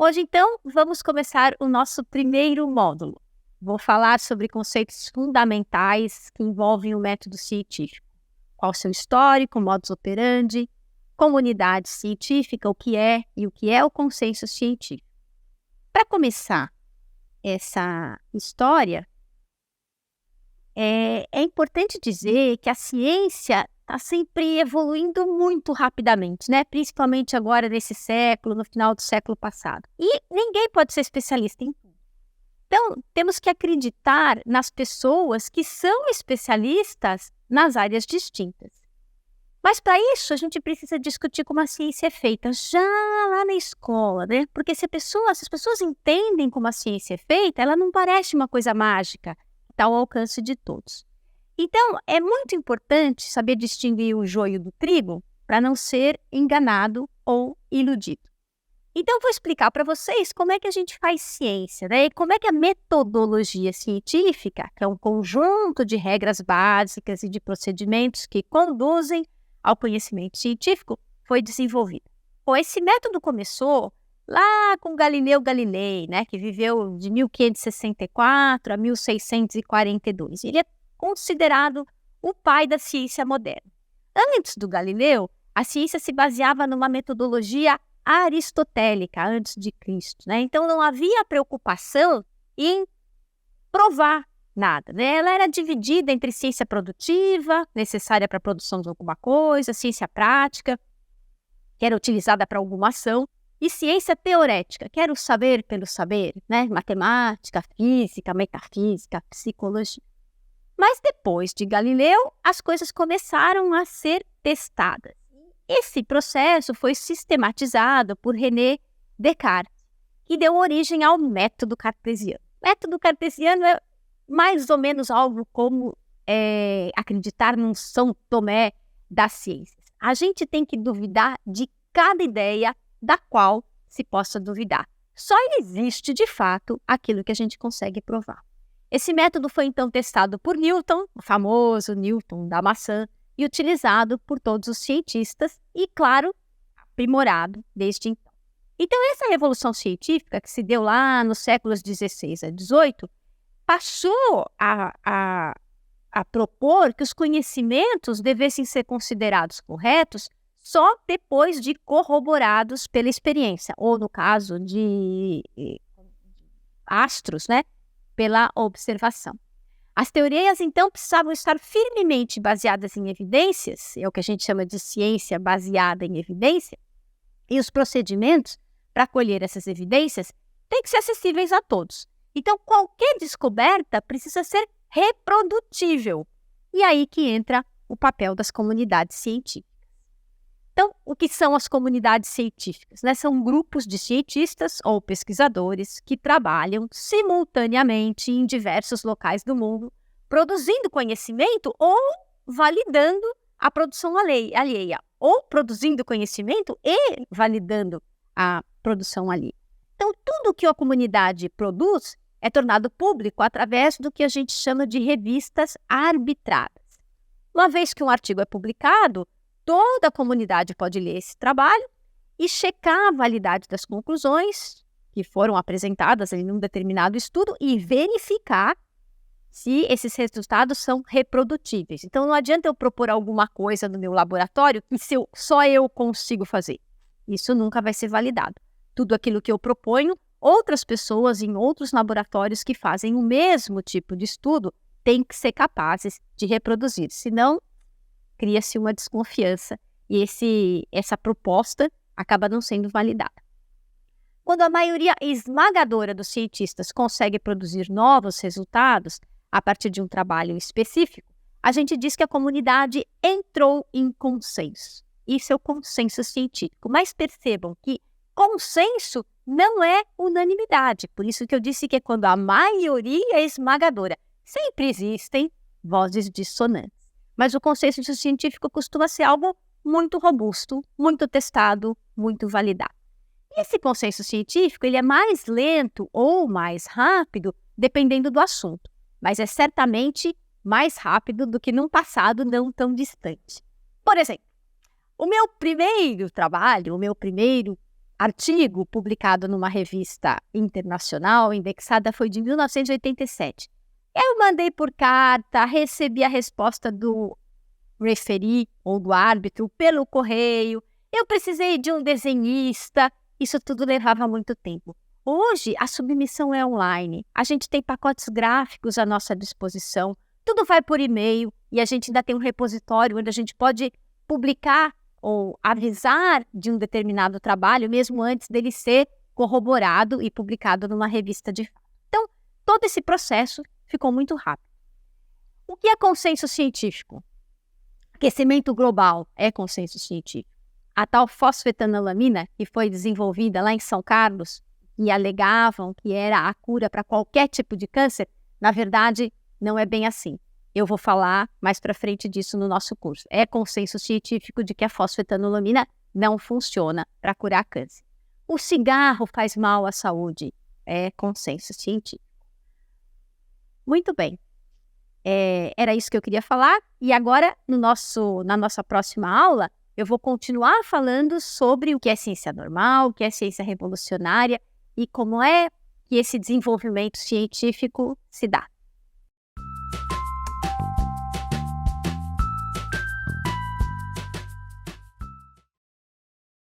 Hoje, então, vamos começar o nosso primeiro módulo. Vou falar sobre conceitos fundamentais que envolvem o método científico. Qual o seu histórico, modus operandi, comunidade científica, o que é e o que é o consenso científico. Para começar essa história, é importante dizer que a ciência está sempre evoluindo muito rapidamente, né? Principalmente agora nesse século, no final do século passado. E ninguém pode ser especialista em tudo. Então, temos que acreditar nas pessoas que são especialistas nas áreas distintas. Mas para isso, a gente precisa discutir como a ciência é feita já lá na escola, né? Porque se as pessoas entendem como a ciência é feita, ela não parece uma coisa mágica, que está ao alcance de todos. Então, é muito importante saber distinguir o joio do trigo para não ser enganado ou iludido. Então, vou explicar para vocês como é que a gente faz ciência, né? E como é que a metodologia científica, que é um conjunto de regras básicas e de procedimentos que conduzem ao conhecimento científico, foi desenvolvida. Bom, esse método começou lá com Galileu Galilei, né? Que viveu de 1564 a 1642. Ele é considerado o pai da ciência moderna. Antes do Galileu, a ciência se baseava numa metodologia aristotélica, antes de Cristo, né? Então não havia preocupação em provar nada, né? Ela era dividida entre ciência produtiva, necessária para a produção de alguma coisa, ciência prática, que era utilizada para alguma ação, e ciência teorética, que era o saber pelo saber, né? Matemática, física, metafísica, psicologia. Mas depois de Galileu, as coisas começaram a ser testadas. Esse processo foi sistematizado por René Descartes, que deu origem ao método cartesiano. O método cartesiano é mais ou menos algo como acreditar num São Tomé das ciências. A gente tem que duvidar de cada ideia da qual se possa duvidar. Só existe, de fato, aquilo que a gente consegue provar. Esse método foi então testado por Newton, o famoso Newton da maçã, e utilizado por todos os cientistas e, claro, aprimorado desde então. Então, essa revolução científica que se deu lá nos séculos XVI a XVIII passou a propor que os conhecimentos devessem ser considerados corretos só depois de corroborados pela experiência, ou no caso de astros, né, pela observação. As teorias, então, precisavam estar firmemente baseadas em evidências, é o que a gente chama de ciência baseada em evidência, e os procedimentos para colher essas evidências têm que ser acessíveis a todos. Então, qualquer descoberta precisa ser reprodutível. E aí que entra o papel das comunidades científicas. Então, o que são as comunidades científicas? Né? São grupos de cientistas ou pesquisadores que trabalham simultaneamente em diversos locais do mundo, produzindo conhecimento ou validando a produção alheia, ou produzindo conhecimento e validando a produção alheia. Então, tudo que a comunidade produz é tornado público através do que a gente chama de revistas arbitradas. Uma vez que um artigo é publicado, toda a comunidade pode ler esse trabalho e checar a validade das conclusões que foram apresentadas em um determinado estudo e verificar se esses resultados são reprodutíveis. Então, não adianta eu propor alguma coisa no meu laboratório que só eu consigo fazer. Isso nunca vai ser validado. Tudo aquilo que eu proponho, outras pessoas em outros laboratórios que fazem o mesmo tipo de estudo têm que ser capazes de reproduzir. Senão, cria-se uma desconfiança e essa proposta acaba não sendo validada. Quando a maioria esmagadora dos cientistas consegue produzir novos resultados a partir de um trabalho específico, a gente diz que a comunidade entrou em consenso. Isso é o consenso científico. Mas percebam que consenso não é unanimidade. Por isso que eu disse que é quando a maioria é esmagadora. Sempre existem vozes dissonantes. Mas o consenso científico costuma ser algo muito robusto, muito testado, muito validado. E esse consenso científico ele é mais lento ou mais rápido, dependendo do assunto. Mas é certamente mais rápido do que num passado não tão distante. Por exemplo, o meu primeiro trabalho, o meu primeiro artigo publicado numa revista internacional, indexada, foi de 1987. Eu mandei por carta, recebi a resposta do referee ou do árbitro pelo correio, eu precisei de um desenhista, isso tudo levava muito tempo. Hoje, a submissão é online, a gente tem pacotes gráficos à nossa disposição, tudo vai por e-mail e a gente ainda tem um repositório onde a gente pode publicar ou avisar de um determinado trabalho, mesmo antes dele ser corroborado e publicado numa revista de fato. Então, todo esse processo ficou muito rápido. O que é consenso científico? Aquecimento global é consenso científico. A tal fosfetanolamina, que foi desenvolvida lá em São Carlos, e alegavam que era a cura para qualquer tipo de câncer, na verdade, não é bem assim. Eu vou falar mais para frente disso no nosso curso. É consenso científico de que a fosfetanolamina não funciona para curar câncer. O cigarro faz mal à saúde. É consenso científico. Muito bem. Era isso que eu queria falar. E agora, na nossa próxima aula, eu vou continuar falando sobre o que é ciência normal, o que é ciência revolucionária e como é que esse desenvolvimento científico se dá.